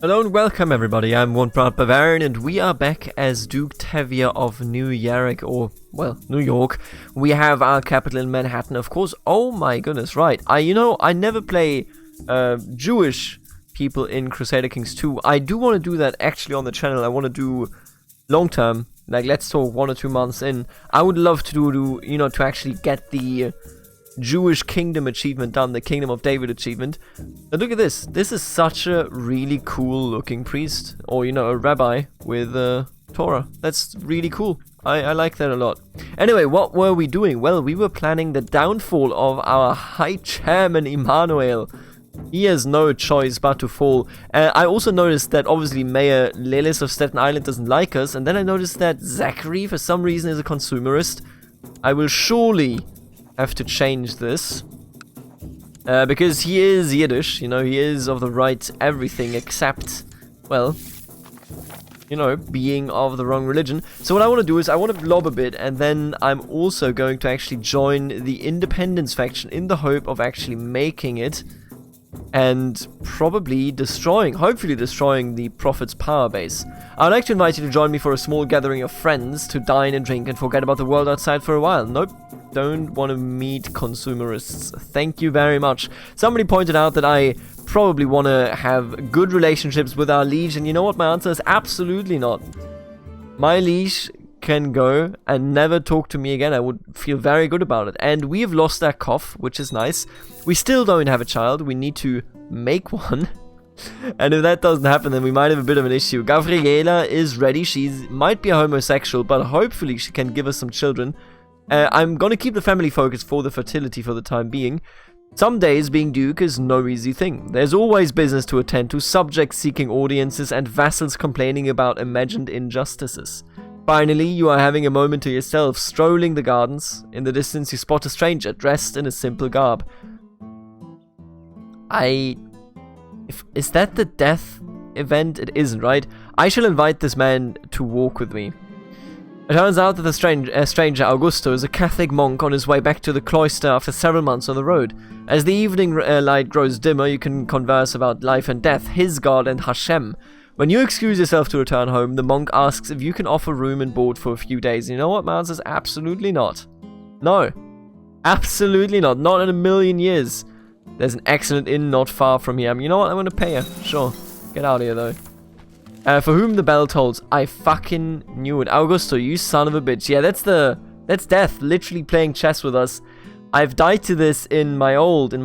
Hello and welcome everybody, I'm one proud Bavarian and we are back as Duke Tevye of New York, or, well, New York. We have our capital in Manhattan, of course. Oh my goodness, right. I never play Jewish people in Crusader Kings 2. I do want to do that actually on the channel. I want to do long term, like let's talk 1 or 2 months in. I would love to do, to actually get the Jewish Kingdom achievement done, the Kingdom of David achievement. But look at this. This is such a really cool looking priest, or a rabbi with Torah. That's really cool. I like that a lot. Anyway, what were we doing? Well, we were planning the downfall of our High Chairman Emmanuel. He has no choice but to fall. I also noticed that obviously Mayor Lelis of Staten Island doesn't like us, and then I noticed that Zachary for some reason is a consumerist. I will surely have to change this, because he is Yiddish, he is of the right everything except, well, being of the wrong religion. So what I want to do is I want to blob a bit, and then I'm also going to actually join the independence faction in the hope of actually making it and probably hopefully destroying the Prophet's power base. I'd like to invite you to join me for a small gathering of friends to dine and drink and forget about the world outside for a while. Nope. Don't want to meet consumerists. Thank you very much. Somebody pointed out that I probably want to have good relationships with our liege, and you know what my answer is? Absolutely not. My liege can go and never talk to me again. I would feel very good about it. And we have lost our cough, which is nice. We still don't have a child. We need to make one. And if that doesn't happen, then we might have a bit of an issue. Gabriela is ready. She might be a homosexual, but hopefully she can give us some children. I'm gonna keep the family focus for the fertility for the time being. Some days being Duke is no easy thing. There's always business to attend to, subjects seeking audiences, and vassals complaining about imagined injustices. Finally, you are having a moment to yourself, strolling the gardens. In the distance, you spot a stranger, dressed in a simple garb. Is that the death event? It isn't, right? I shall invite this man to walk with me. It turns out that the stranger Augusto is a Catholic monk on his way back to the cloister after several months on the road. As the evening light grows dimmer, you can converse about life and death, his God and Hashem. When you excuse yourself to return home, the monk asks if you can offer room and board for a few days. You know what? My answer is absolutely not. No. Absolutely not. Not in a million years. There's an excellent inn not far from here. You know what? I'm gonna pay her. Sure. Get out of here, though. For whom the bell tolls. I fucking knew it. Augusto, you son of a bitch. Yeah, that's death. Literally playing chess with us. I've died to this in my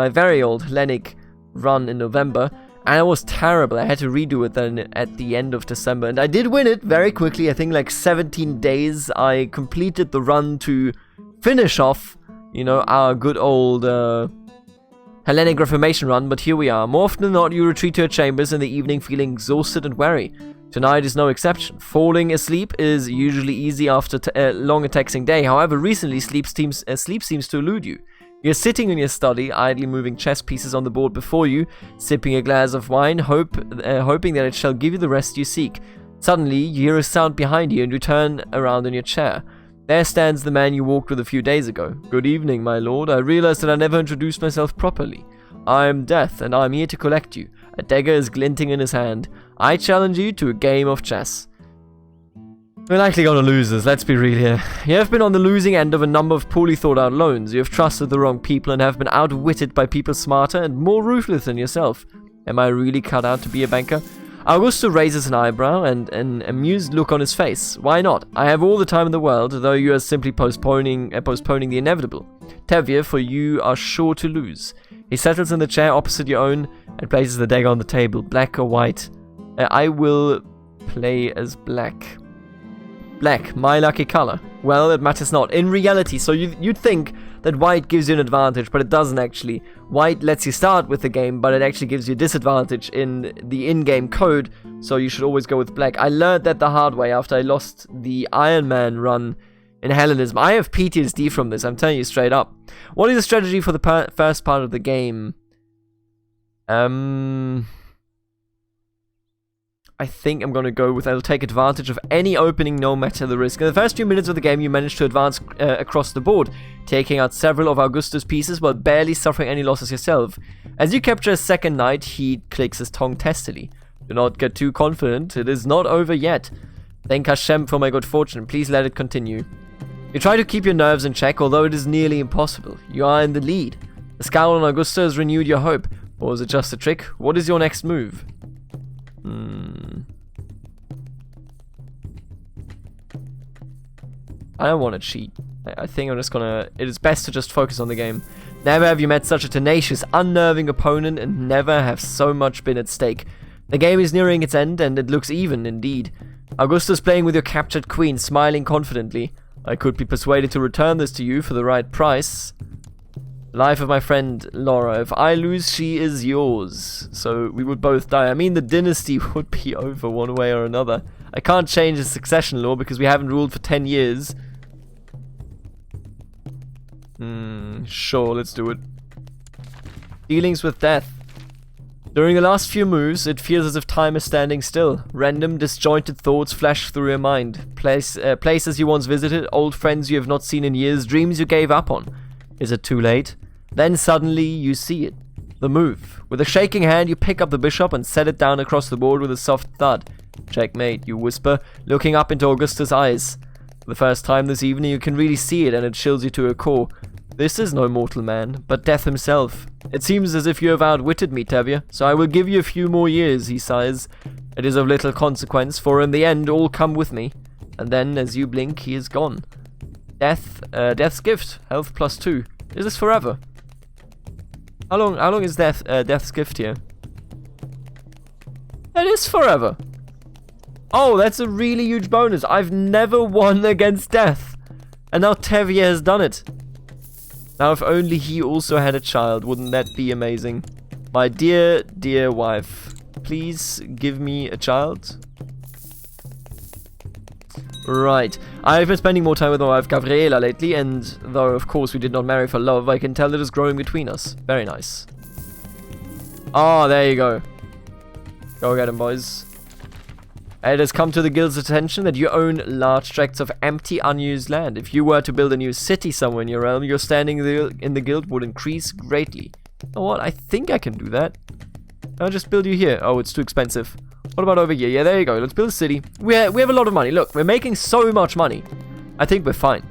very old Hellenic run in November, and it was terrible. I had to redo it then at the end of December, and I did win it very quickly. I think like 17 days. I completed the run to finish off, our good old Hellenic Reformation run, but here we are. More often than not, you retreat to your chambers in the evening feeling exhausted and weary. Tonight is no exception. Falling asleep is usually easy after a long and taxing day. However, recently sleep seems to elude you. You're sitting in your study, idly moving chess pieces on the board before you, sipping a glass of wine, hoping that it shall give you the rest you seek. Suddenly, you hear a sound behind you and you turn around in your chair. There stands the man you walked with a few days ago. Good evening, my lord. I realize that I never introduced myself properly. I am Death, and I am here to collect you. A dagger is glinting in his hand. I challenge you to a game of chess. We're likely going to lose this, let's be real here. You have been on the losing end of a number of poorly thought out loans. You have trusted the wrong people and have been outwitted by people smarter and more ruthless than yourself. Am I really cut out to be a banker? Augusto raises an eyebrow and an amused look on his face. Why not? I have all the time in the world, though you are simply postponing the inevitable. Tevye, for you are sure to lose. He settles in the chair opposite your own and places the dagger on the table. Black or white? I will play as black. Black, my lucky color. Well, it matters not. In reality, so you'd think that white gives you an advantage, but it doesn't actually. White lets you start with the game, but it actually gives you disadvantage in the in-game code, so you should always go with black. I learned that the hard way after I lost the Iron Man run in Hellenism. I have PTSD from this, I'm telling you straight up. What is the strategy for the first part of the game? I think I'm going to go with I'll take advantage of any opening no matter the risk. In the first few minutes of the game, you manage to advance across the board, taking out several of Augusto's pieces while barely suffering any losses yourself. As you capture a second knight, he clicks his tongue testily. Do not get too confident. It is not over yet. Thank Hashem for my good fortune. Please let it continue. You try to keep your nerves in check, although it is nearly impossible. You are in the lead. The scowl on Augusta has renewed your hope. Or was it just a trick? What is your next move? I don't want to cheat. I think I'm just gonna... It is best to just focus on the game. Never have you met such a tenacious, unnerving opponent, and never have so much been at stake. The game is nearing its end, and it looks even, indeed. Augusta's playing with your captured queen, smiling confidently. I could be persuaded to return this to you for the right price. Life of my friend Laura. If I lose, she is yours. So we would both die. I mean, the dynasty would be over one way or another. I can't change the succession law because we haven't ruled for 10 years. Sure, let's do it. Dealings with death. During the last few moves, it feels as if time is standing still. Random, disjointed thoughts flash through your mind. Places you once visited, old friends you have not seen in years, dreams you gave up on. Is it too late? Then suddenly you see it. The move. With a shaking hand, you pick up the bishop and set it down across the board with a soft thud. Checkmate, you whisper, looking up into Augusta's eyes. For the first time this evening, you can really see it, and it chills you to your core. This is no mortal man, but death himself. It seems as if you have outwitted me, Tevye, so I will give you a few more years, he sighs. It is of little consequence, for in the end all come with me. And then, as you blink, he is gone. Death's gift, health +2. Is this forever? How long is Death's gift here? It is forever. Oh, that's a really huge bonus. I've never won against Death. And now Tevye has done it. Now if only he also had a child, wouldn't that be amazing? My dear, dear wife, please give me a child. Right, I've been spending more time with my wife Gabriela lately, and though of course we did not marry for love, I can tell it is growing between us. Very nice. Ah, there you go. Go get him, boys. It has come to the guild's attention that you own large tracts of empty, unused land. If you were to build a new city somewhere in your realm, your standing in the guild would increase greatly. You know what? I think I can do that. I'll just build you here. Oh, it's too expensive. What about over here? Yeah, there you go. Let's build a city. We have a lot of money. Look, we're making so much money. I think we're fine.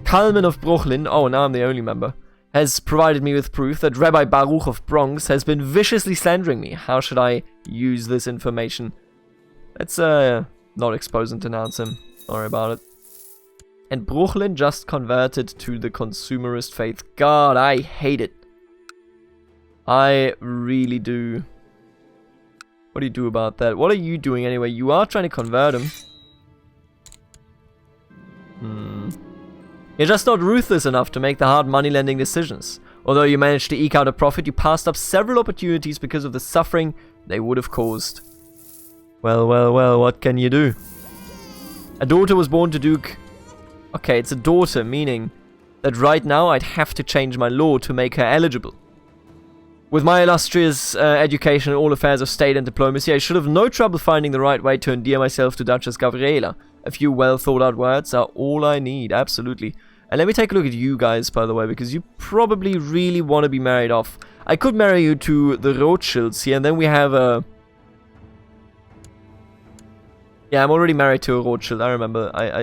Kalman of Brooklyn, oh, now I'm the only member, has provided me with proof that Rabbi Baruch of Bronx has been viciously slandering me. How should I use this information? Let's not expose and denounce him. Sorry about it. And Brooklyn just converted to the consumerist faith. God, I hate it. I really do. What do you do about that? What are you doing anyway? You are trying to convert him. You're just not ruthless enough to make the hard money-lending decisions. Although you managed to eke out a profit, you passed up several opportunities because of the suffering they would have caused. Well, well, well, what can you do? A daughter was born to Duke. Okay, it's a daughter, meaning that right now I'd have to change my law to make her eligible. With my illustrious education in all affairs of state and diplomacy, I should have no trouble finding the right way to endear myself to Duchess Gabriela. A few well thought out words are all I need, absolutely. And let me take a look at you guys, by the way, because you probably really want to be married off. I could marry you to the Rothschilds here, and then we have a... Yeah, I'm already married to a Rothschild, I remember. I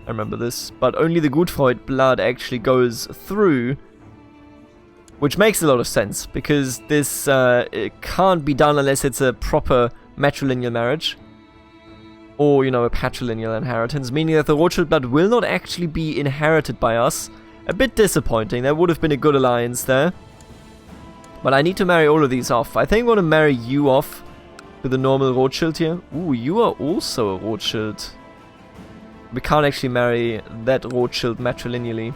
remember this. But only the Gutfreud blood actually goes through, which makes a lot of sense, because this it can't be done unless it's a proper matrilineal marriage. Or, you know, a patrilineal inheritance, meaning that the Rothschild blood will not actually be inherited by us. A bit disappointing, there would have been a good alliance there. But I need to marry all of these off. I think I'm going to marry you off to the normal Rothschild here. Ooh, you are also a Rothschild. We can't actually marry that Rothschild matrilineally.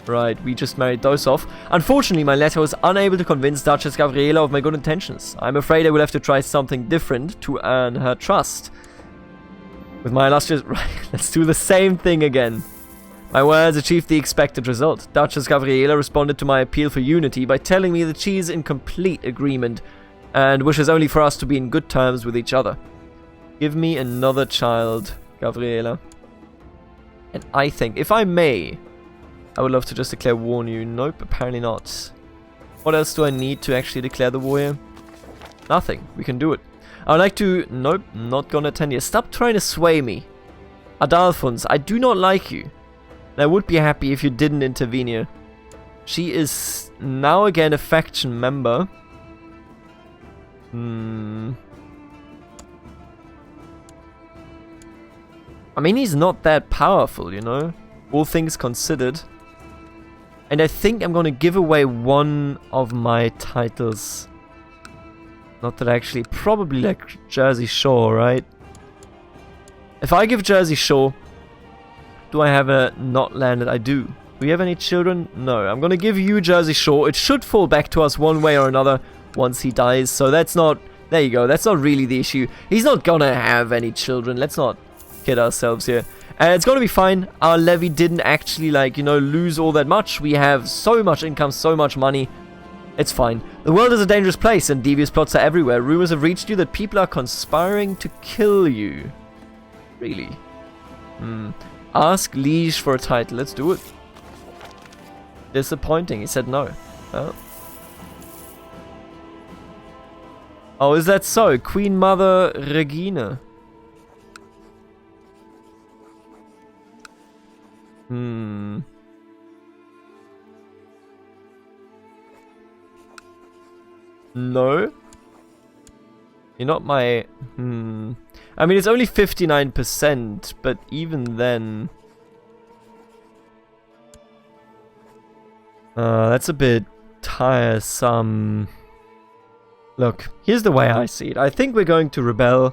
Right, we just married those off. Unfortunately, my letter was unable to convince Duchess Gabriela of my good intentions. I'm afraid I will have to try something different to earn her trust. With my illustrious... Right, let's do the same thing again. My words achieved the expected result. Duchess Gabriela responded to my appeal for unity by telling me that she is in complete agreement and wishes only for us to be in good terms with each other. Give me another child, Gabriela. And I think, if I may... I would love to just declare war on you. Nope, apparently not. What else do I need to actually declare the war here? Nothing. We can do it. I would like to... Nope, not gonna attend here. Stop trying to sway me. Adalphons, I do not like you. And I would be happy if you didn't intervene here. She is now again a faction member. I mean, he's not that powerful, you know? All things considered. And I think I'm gonna give away one of my titles. Not that I actually probably like Jersey Shore, right? If I give Jersey Shore, do I have a not landed? I do. Do we have any children? No. I'm gonna give you Jersey Shore. It should fall back to us one way or another once he dies. So that's not... There you go. That's not really the issue. He's not gonna have any children. Let's not kid ourselves here. It's gonna be fine. Our levy didn't actually, like, you know, lose all that much. We have so much income, so much money. It's fine. The world is a dangerous place and devious plots are everywhere. Rumors have reached you that people are conspiring to kill you. Really? Ask Liege for a title. Let's do it. Disappointing. He said no. Oh, is that so? Queen Mother Regina. No. You're not my... I mean, it's only 59%, but even then... that's a bit tiresome. Look, here's the way I see it. I think we're going to rebel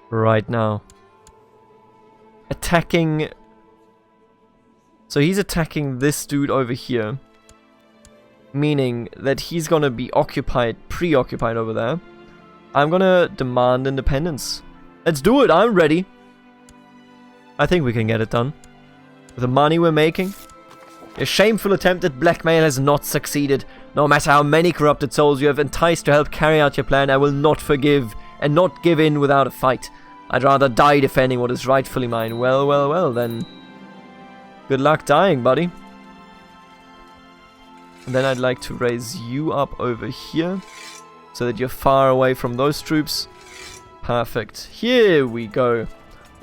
right now. Attacking... So he's attacking this dude over here. Meaning that he's gonna be preoccupied over there. I'm gonna demand independence. Let's do it, I'm ready. I think we can get it done. With the money we're making. Your shameful attempt at blackmail has not succeeded. No matter how many corrupted souls you have enticed to help carry out your plan, I will not forgive and not give in without a fight. I'd rather die defending what is rightfully mine. Well, well, well, then. Good luck dying, buddy. And then I'd like to raise you up over here, so that you're far away from those troops. Perfect. Here we go.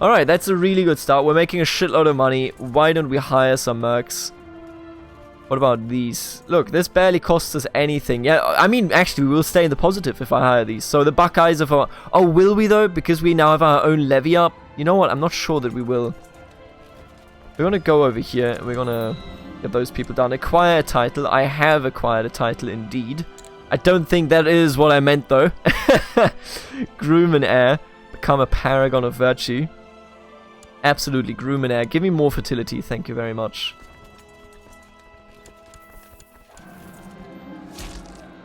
Alright, that's a really good start. We're making a shitload of money. Why don't we hire some mercs? What about these? Look, this barely costs us anything. Yeah, I mean, actually, we will stay in the positive if I hire these. So the Buckeyes of our... Oh, will we though? Because we now have our own levy up? You know what? I'm not sure that we will. We're gonna go over here and we're gonna get those people down. Acquire a title. I have acquired a title indeed. I don't think that is what I meant though. Groom and heir. Become a paragon of virtue. Absolutely, groom and heir. Give me more fertility, thank you very much.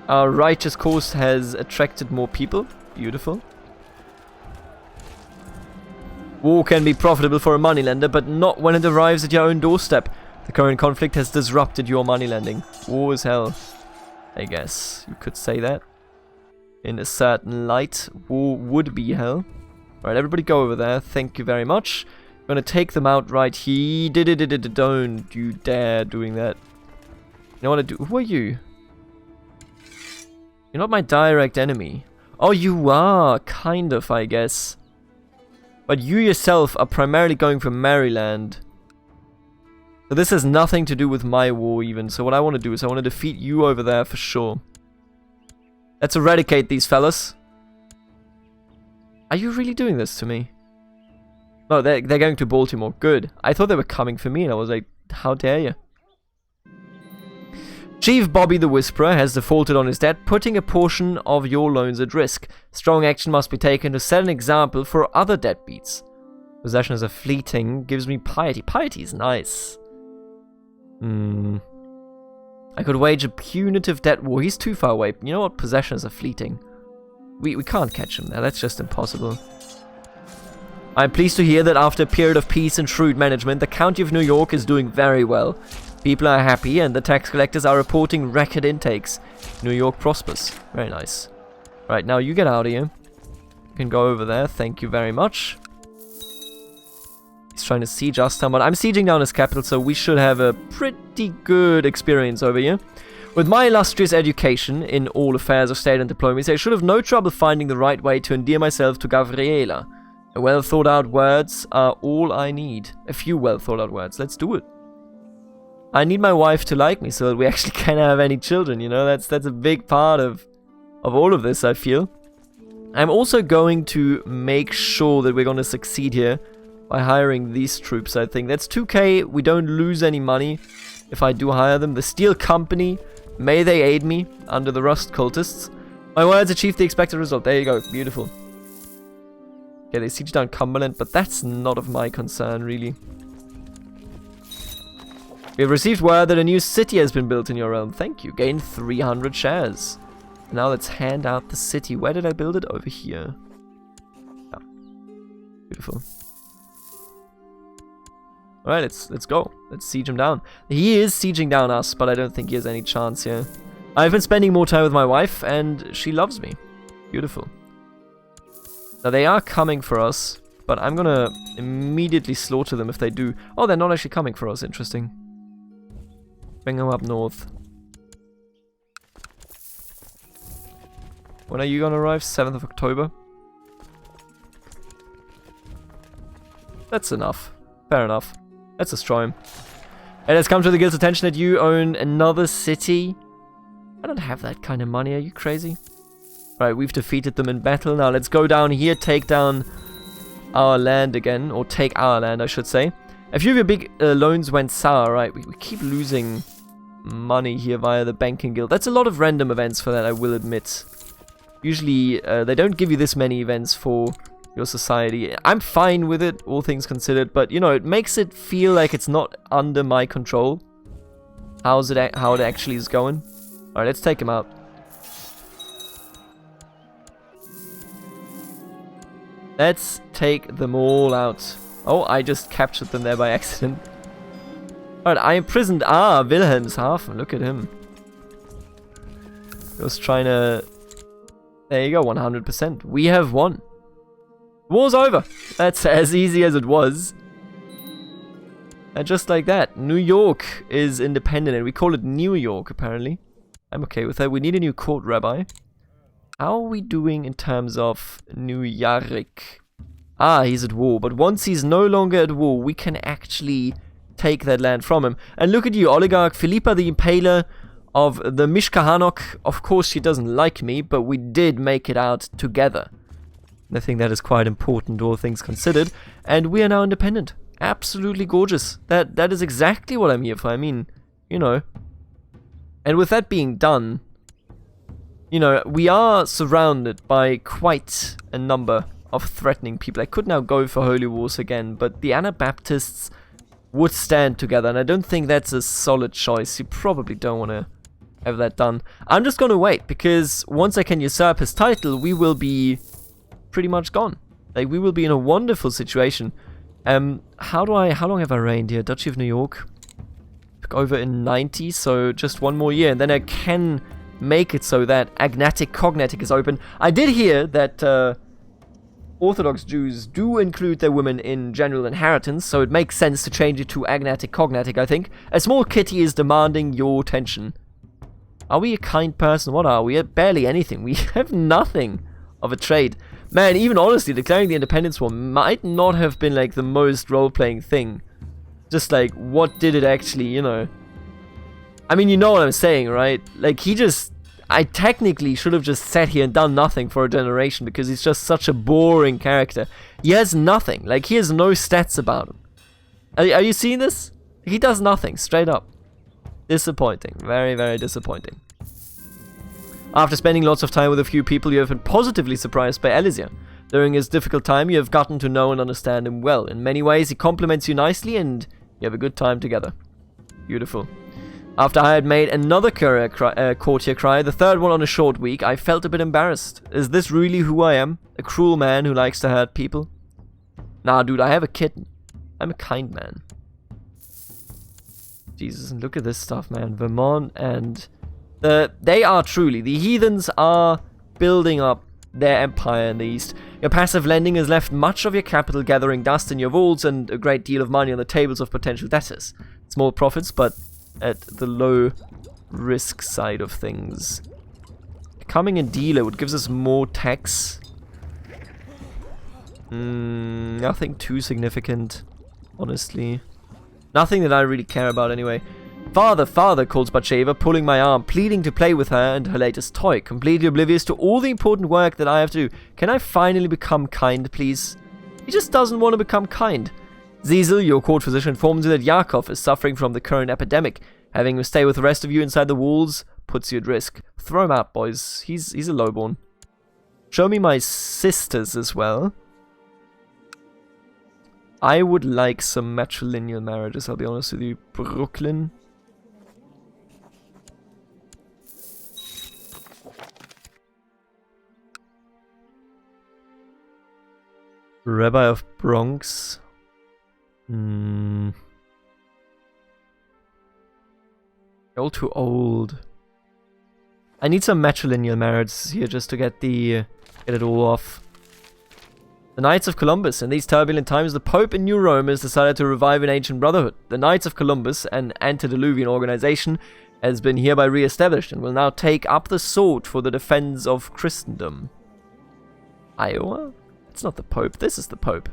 Our righteous course has attracted more people. Beautiful. War can be profitable for a moneylender, but not when it arrives at your own doorstep. The current conflict has disrupted your moneylending. War is hell. I guess you could say that. In a certain light, war would be hell. Alright, everybody go over there. Thank you very much. I'm gonna take them out right here. Don't you dare doing that. You know what I do? Who are you? You're not my direct enemy. Oh, you are, kind of, I guess. But you yourself are primarily going for Maryland. So this has nothing to do with my war even. So what I want to do is I want to defeat you over there for sure. Let's eradicate these fellas. Are you really doing this to me? No, they're going to Baltimore. Good. I thought they were coming for me and I was like, how dare you? Chief Bobby the Whisperer has defaulted on his debt, putting a portion of your loans at risk. Strong action must be taken to set an example for other deadbeats. Possession is a fleeting, gives me piety. Piety is nice. I could wage a punitive debt war. He's too far away. You know what? Possession is a fleeting. We can't catch him there. That's just impossible. I'm pleased to hear that after a period of peace and shrewd management, the County of New York is doing very well. People are happy and the tax collectors are reporting record intakes. New York prospers. Very nice. Right, now you get out of here. You can go over there. Thank you very much. He's trying to siege us, but I'm sieging down his capital, so we should have a pretty good experience over here. With my illustrious education in all affairs of state and diplomacy, I should have no trouble finding the right way to endear myself to Gabriela. Well thought out words are all I need. A few well thought out words. Let's do it. I need my wife to like me so that we actually can have any children, you know? That's a big part of all of this, I feel. I'm also going to make sure that we're going to succeed here by hiring these troops, I think. That's 2k. We don't lose any money if I do hire them. The Steel Company, may they aid me under the Rust Cultists. My words achieved the expected result. There you go. Beautiful. Okay, they siege down Cumberland, but that's not of my concern, really. We have received word that a new city has been built in your realm. Thank you. Gain 300 shares. Now let's hand out the city. Where did I build it? Over here. Yeah. Beautiful. Alright, let's go. Let's siege him down. He is sieging down us, but I don't think he has any chance here. I've been spending more time with my wife, and she loves me. Beautiful. Now, they are coming for us, but I'm gonna immediately slaughter them if they do. Oh, they're not actually coming for us. Interesting. Bring them up north. When are you gonna arrive? 7th of October? That's enough. Fair enough. Let's destroy him. It has come to the guild's attention that you own another city. I don't have that kind of money. Are you crazy? Right, we've defeated them in battle. Now let's go down here, take down our land again. Or take our land, I should say. A few of your big loans went sour, right? We keep losing money here via the banking guild. That's a lot of random events for that, I will admit. Usually, they don't give you this many events for your society. I'm fine with it, all things considered, but, you know, it makes it feel like it's not under my control. How it actually is going. Alright, let's take him out. Let's take them all out. Oh, I just captured them there by accident. Alright, I imprisoned Wilhelmshaven. Look at him. He was trying to... There you go, 100%. We have won. War's over. That's as easy as it was. And just like that, New York is independent, and we call it New York, apparently. I'm okay with that. We need a new court rabbi. How are we doing in terms of New Yarik? Ah, he's at war. But once he's no longer at war, we can actually take that land from him. And look at you, Oligarch Philippa the Impaler of the Mishkahanok. Of course, she doesn't like me, but we did make it out together. I think that is quite important, all things considered. And we are now independent. Absolutely gorgeous. That is exactly what I'm here for. I mean, you know. And with that being done, you know, we are surrounded by quite a number of threatening people. I could now go for Holy Wars again, but the Anabaptists would stand together, and I don't think that's a solid choice. You probably don't want to have that done. I'm just going to wait, because once I can usurp his title, we will be pretty much gone. Like, we will be in a wonderful situation. How long have I reigned here? Duchy of New York. Took over in 90, so just one more year, and then I can make it so that agnatic cognatic is open. I did hear that Orthodox Jews do include their women in general inheritance, so it makes sense to change it to agnatic cognatic, I think. A small kitty is demanding your attention. Are we a kind person? What are we? Barely anything. We have nothing of a trade. Man, even honestly, declaring the independence war might not have been like the most role-playing thing. Just like, what did it actually, you know? I mean, you know what I'm saying, right? Like, I technically should have just sat here and done nothing for a generation, because he's just such a boring character. He has nothing. Like, he has no stats about him. Are you seeing this? He does nothing, straight up. Disappointing. Very, very disappointing. After spending lots of time with a few people, you have been positively surprised by Elysia. During his difficult time, you have gotten to know and understand him well. In many ways, he compliments you nicely, and you have a good time together. Beautiful. After I had made another courtier cry, the third one on a short week, I felt a bit embarrassed. Is this really who I am? A cruel man who likes to hurt people? Nah, dude, I have a kitten. I'm a kind man. Jesus, and look at this stuff, man. Vermont and... they are truly... The heathens are building up their empire in the east. Your passive lending has left much of your capital gathering dust in your vaults, and a great deal of money on the tables of potential debtors. Small profits, but at the low risk side of things. Becoming a dealer would gives us more tax. Nothing too significant, honestly. Nothing that I really care about anyway. Father, father, calls Batsheva, pulling my arm, pleading to play with her and her latest toy, completely oblivious to all the important work that I have to do. Can I finally become kind, please? He just doesn't want to become kind. Ziesel, your court physician, informs you that Yakov is suffering from the current epidemic. Having him stay with the rest of you inside the walls puts you at risk. Throw him out, boys. He's a lowborn. Show me my sisters as well. I would like some matrilineal marriages, I'll be honest with you. Brooklyn. Rabbi of Bronx. You're all too old. I need some matrilineal marriages here just to get it all off. The Knights of Columbus. In these turbulent times, the Pope in New Rome has decided to revive an ancient brotherhood. The Knights of Columbus, an antediluvian organization, has been hereby re-established and will now take up the sword for the defense of Christendom. Iowa? It's not the Pope. This is the Pope.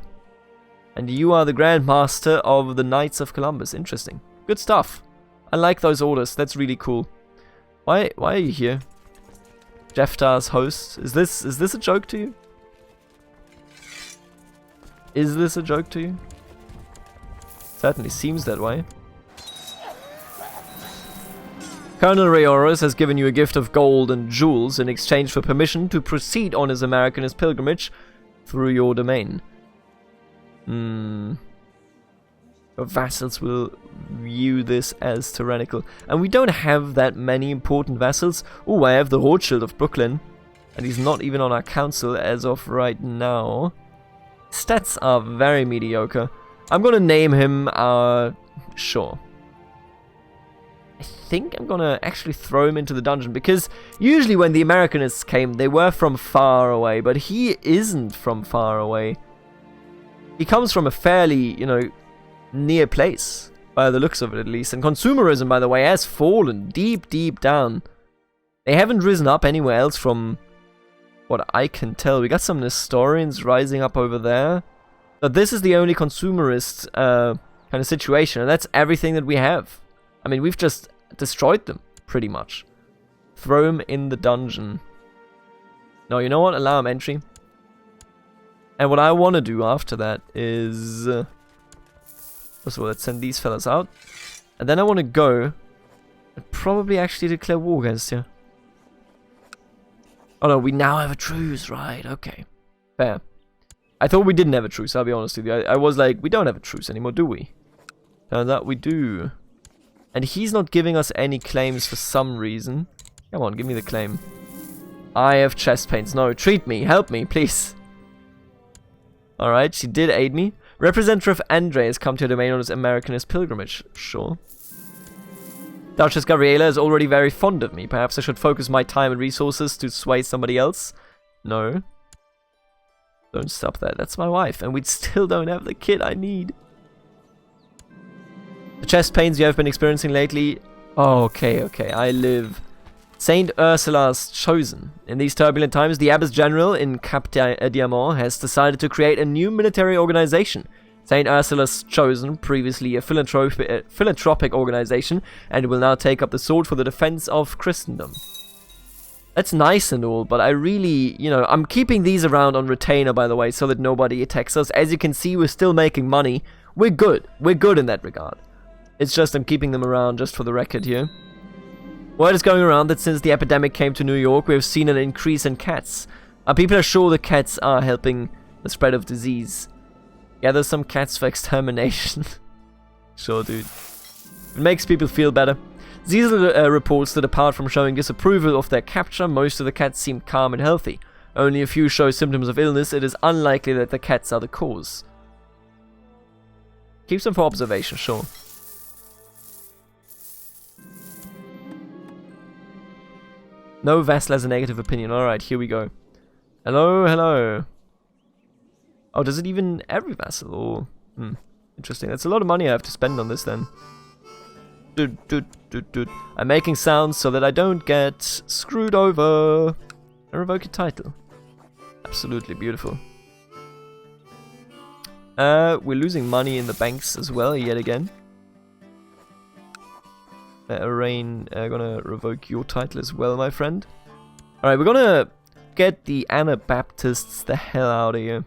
And you are the Grand Master of the Knights of Columbus. Interesting. Good stuff. I like those orders. That's really cool. Why are you here? Jephthah's host. Is this a joke to you? Is this a joke to you? Certainly seems that way. Colonel Rayoros has given you a gift of gold and jewels in exchange for permission to proceed on his Americanist pilgrimage through your domain. Your vassals will view this as tyrannical. And we don't have that many important vassals. Oh, I have the Rothschild of Brooklyn. And he's not even on our council as of right now. Stats are very mediocre. I'm gonna name him sure. I think I'm gonna actually throw him into the dungeon, because usually when the Americanists came, they were from far away, but he isn't from far away. He comes from a fairly, near place, by the looks of it at least. And consumerism, by the way, has fallen deep, deep down. They haven't risen up anywhere else from what I can tell. We got some Nestorians rising up over there. But this is the only consumerist kind of situation, and that's everything that we have. I mean, we've just destroyed them, pretty much. Throw them in the dungeon. No, you know what? Allow them entry. And what I want to do after that is... first of all, let's send these fellas out. And then I want to go and probably actually declare war against you. Oh no, we now have a truce, right? Okay. Fair. I thought we didn't have a truce, I'll be honest with you. I was like, we don't have a truce anymore, do we? Turns out we do. And he's not giving us any claims for some reason. Come on, give me the claim. I have chest pains. No, treat me. Help me, please. Alright, she did aid me. Representative Andre has come to your domain on his Americanist pilgrimage. Sure. Duchess Gabriela is already very fond of me. Perhaps I should focus my time and resources to sway somebody else? No. Don't stop that. That's my wife. And we still don't have the kid I need. The chest pains you have been experiencing lately... Oh, okay. I live... Saint Ursula's Chosen. In these turbulent times, the Abbess General in Cap Diamant has decided to create a new military organization. Saint Ursula's Chosen, previously a philanthropic organization, and will now take up the sword for the defense of Christendom. That's nice and all, but I really, I'm keeping these around on retainer, by the way, so that nobody attacks us. As you can see, we're still making money. We're good. We're good in that regard. It's just I'm keeping them around just for the record here. Word is going around that since the epidemic came to New York, we have seen an increase in cats. Our people are sure the cats are helping the spread of disease. Gather some cats for extermination. Sure, dude. It makes people feel better. Ziesel reports that apart from showing disapproval of their capture, most of the cats seem calm and healthy. Only a few show symptoms of illness. It is unlikely that the cats are the cause. Keeps them for observation, sure. No vassal has a negative opinion. Alright, here we go. Hello. Oh, does it even every vassal? Or interesting. That's a lot of money I have to spend on this then. I'm making sounds so that I don't get screwed over. I revoke a title. Absolutely beautiful. We're losing money in the banks as well, yet again. Rain, gonna revoke your title as well, my friend. Alright, we're gonna get the Anabaptists the hell out of here.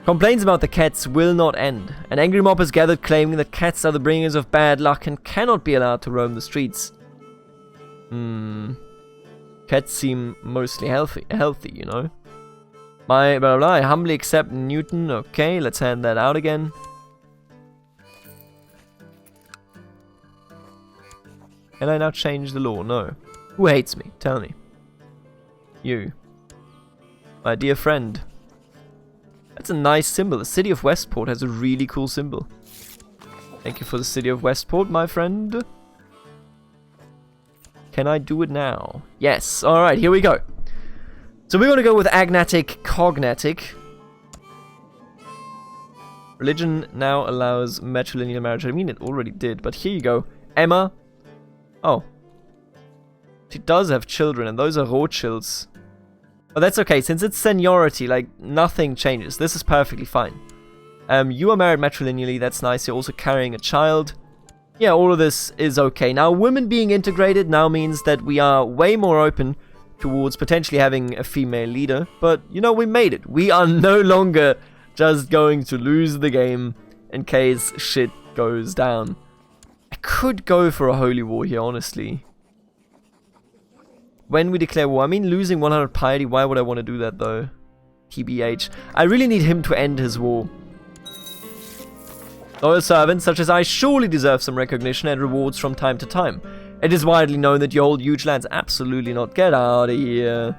Complaints about the cats will not end. An angry mob has gathered claiming that cats are the bringers of bad luck and cannot be allowed to roam the streets. Cats seem mostly healthy, you know. My blah blah blah, I humbly accept Newton. Okay, let's hand that out again. Can I now change the law? No. Who hates me? Tell me. You. My dear friend. That's a nice symbol. The city of Westport has a really cool symbol. Thank you for the city of Westport, my friend. Can I do it now? Yes. Alright, here we go. So we're going to go with agnatic, cognatic. Religion now allows matrilineal marriage. I mean, it already did, but here you go. Emma. Oh. She does have children, and those are Rothschilds. But that's okay, since it's seniority, like, nothing changes. This is perfectly fine. You are married matrilineally, that's nice. You're also carrying a child. Yeah, all of this is okay. Now, women being integrated now means that we are way more open towards potentially having a female leader. But, you know, we made it. We are no longer just going to lose the game in case shit goes down. I could go for a holy war here, honestly. When we declare war, I mean losing 100 piety, why would I want to do that though? TBH. I really need him to end his war. Loyal servants such as I surely deserve some recognition and rewards from time to time. It is widely known that you hold huge lands. Absolutely not. Get out of here.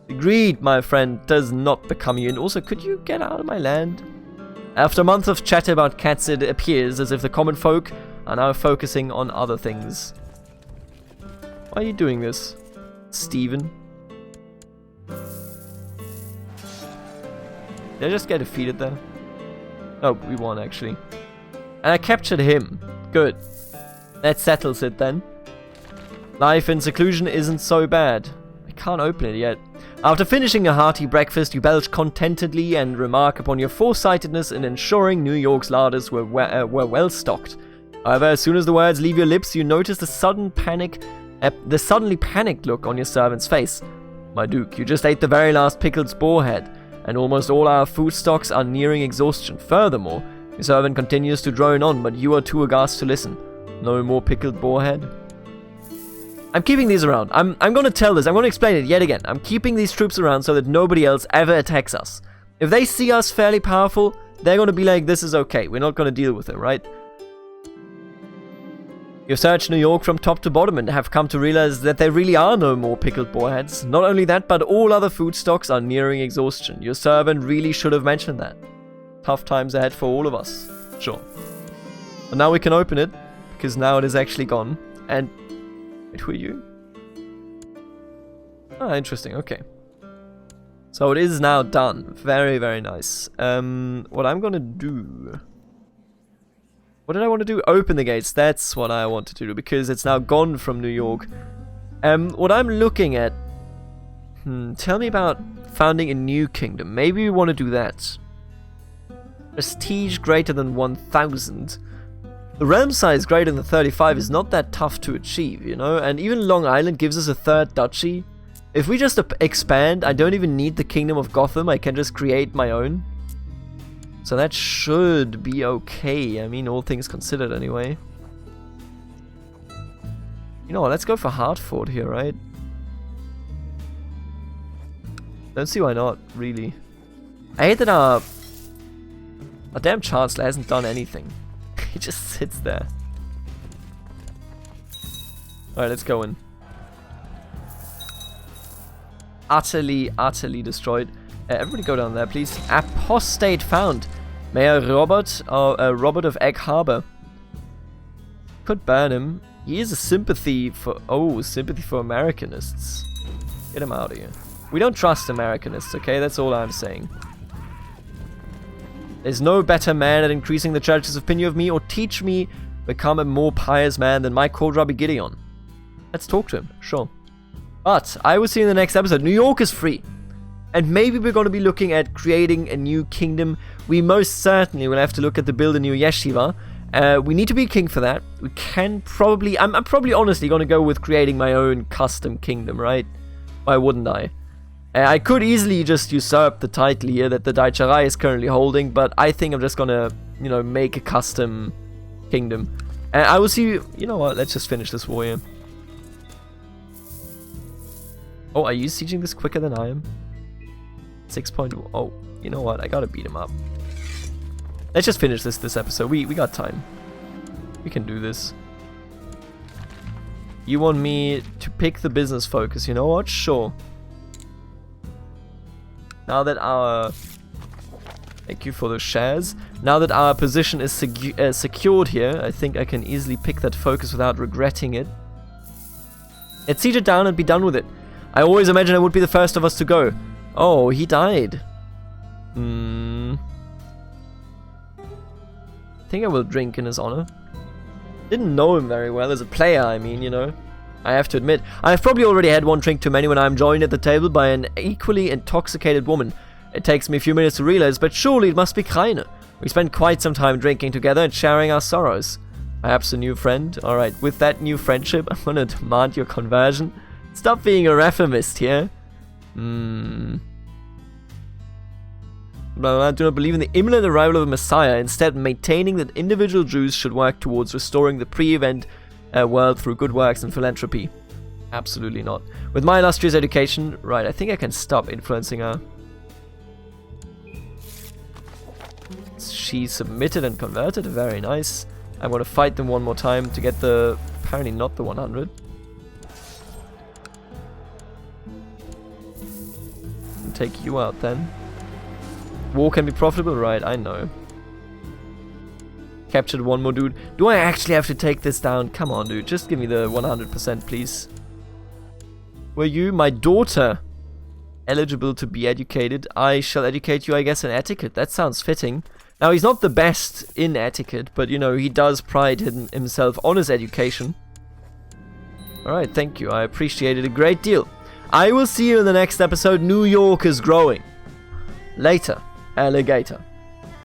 Greed, my friend, does not become you. And also, could you get out of my land? After months of chatter about cats, it appears as if the common folk are now focusing on other things. Why are you doing this, Stephen? Did I just get defeated there? Oh, we won actually. And I captured him. Good. That settles it then. Life in seclusion isn't so bad. I can't open it yet. After finishing a hearty breakfast, you belch contentedly and remark upon your foresightedness in ensuring New York's larders were well stocked. However, as soon as the words leave your lips, you notice the suddenly panicked look on your servant's face. My duke, you just ate the very last pickled boarhead, and almost all our food stocks are nearing exhaustion. Furthermore, your servant continues to drone on, but you are too aghast to listen. No more pickled boarhead? I'm keeping these around. I'm going to tell this. I'm going to explain it yet again. I'm keeping these troops around so that nobody else ever attacks us. If they see us fairly powerful, they're going to be like, this is okay. We're not going to deal with it, right? You've searched New York from top to bottom and have come to realize that there really are no more pickled boarheads. Not only that, but all other food stocks are nearing exhaustion. Your servant really should have mentioned that. Tough times ahead for all of us. Sure. But now we can open it, because now it is actually gone. And... wait, who are you? Ah, interesting, okay. So it is now done. Very, very nice. What I'm gonna do... what did I want to do? Open the gates. That's what I wanted to do, because it's now gone from New York. What I'm looking at... tell me about founding a new kingdom. Maybe we want to do that. Prestige greater than 1,000. The realm size greater than 35 is not that tough to achieve, you know? And even Long Island gives us a third duchy. If we just expand, I don't even need the Kingdom of Gotham. I can just create my own. So that should be okay. I mean, all things considered anyway. You know what, let's go for Hartford here, right? Don't see why not, really. I hate that our damn Chancellor hasn't done anything. He just sits there. Alright, let's go in. Utterly, utterly destroyed. Everybody go down there, please. Apostate found. Mayor Robert of Egg Harbor. Could burn him. He is a sympathy for... oh, sympathy for Americanists. Get him out of here. We don't trust Americanists, okay? That's all I'm saying. There's no better man at increasing the church's opinion of me or teach me become a more pious man than my court Rabbi Gideon. Let's talk to him, sure. But I will see you in the next episode. New York is free. And maybe we're going to be looking at creating a new kingdom. We most certainly will have to look at the build a new yeshiva. We need to be king for that. We can probably... I'm probably honestly going to go with creating my own custom kingdom, right? Why wouldn't I? I could easily just usurp the title here that the Daicharai is currently holding, but I think I'm just gonna, you know, make a custom kingdom. And I will see you know what, let's just finish this war here. Oh, are you sieging this quicker than I am? 6.0. Oh, you know what, I gotta beat him up. Let's just finish this episode. We got time. We can do this. You want me to pick the business focus, you know what? Sure. Now that our... Thank you for the shares. Now that our position is secured here, I think I can easily pick that focus without regretting it. Let's siege it down and be done with it. I always imagined I would be the first of us to go. Oh, he died. I think I will drink in his honor. Didn't know him very well as a player, I mean, you know. I have to admit, I've probably already had one drink too many when I'm joined at the table by an equally intoxicated woman. It takes me a few minutes to realize, but surely it must be Kraine. We spent quite some time drinking together and sharing our sorrows. Perhaps a new friend? Alright, with that new friendship, I'm gonna demand your conversion. Stop being a reformist here. But I do not believe in the imminent arrival of a messiah, instead maintaining that individual Jews should work towards restoring the pre-event world through good works and philanthropy. Absolutely not. With my illustrious education, right, I think I can stop influencing her. She submitted and converted, very nice. I want to fight them one more time to get the, apparently not the 100. I'll take you out then. War can be profitable, right, I know. Captured one more dude. Do I actually have to take this down? Come on, dude. Just give me the 100%, please. Were you my daughter? Eligible to be educated. I shall educate you, I guess, in etiquette. That sounds fitting. Now, he's not the best in etiquette, but, you know, he does pride himself on his education. Alright, thank you. I appreciate it a great deal. I will see you in the next episode. New York is growing. Later, alligator.